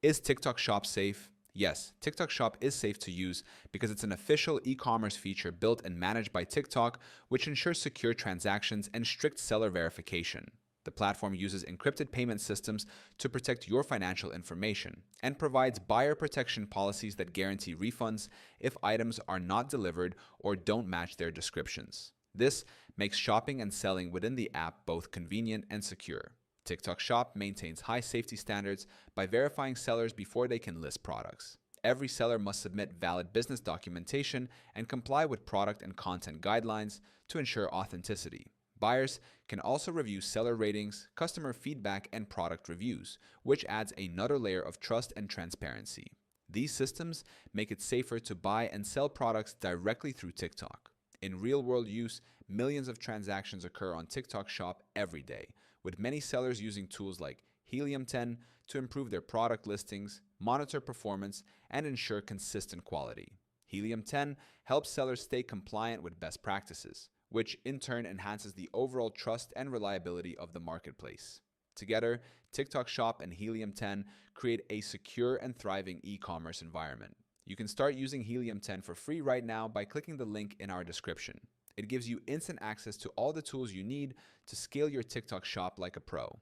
Is TikTok Shop safe? Yes, TikTok Shop is safe to use because it's an official e-commerce feature built and managed by TikTok, which ensures secure transactions and strict seller verification. The platform uses encrypted payment systems to protect your financial information and provides buyer protection policies that guarantee refunds if items are not delivered or don't match their descriptions. This makes shopping and selling within the app both convenient and secure. TikTok Shop maintains high safety standards by verifying sellers before they can list products. Every seller must submit valid business documentation and comply with product and content guidelines to ensure authenticity. Buyers can also review seller ratings, customer feedback, and product reviews, which adds another layer of trust and transparency. These systems make it safer to buy and sell products directly through TikTok. In real world use, millions of transactions occur on TikTok Shop every day, with many sellers using tools like Helium 10 to improve their product listings, monitor performance, and ensure consistent quality. Helium 10 helps sellers stay compliant with best practices, which in turn enhances the overall trust and reliability of the marketplace. Together, TikTok Shop and Helium 10 create a secure and thriving e-commerce environment. You can start using Helium 10 for free right now by clicking the link in our description. It gives you instant access to all the tools you need to scale your TikTok shop like a pro.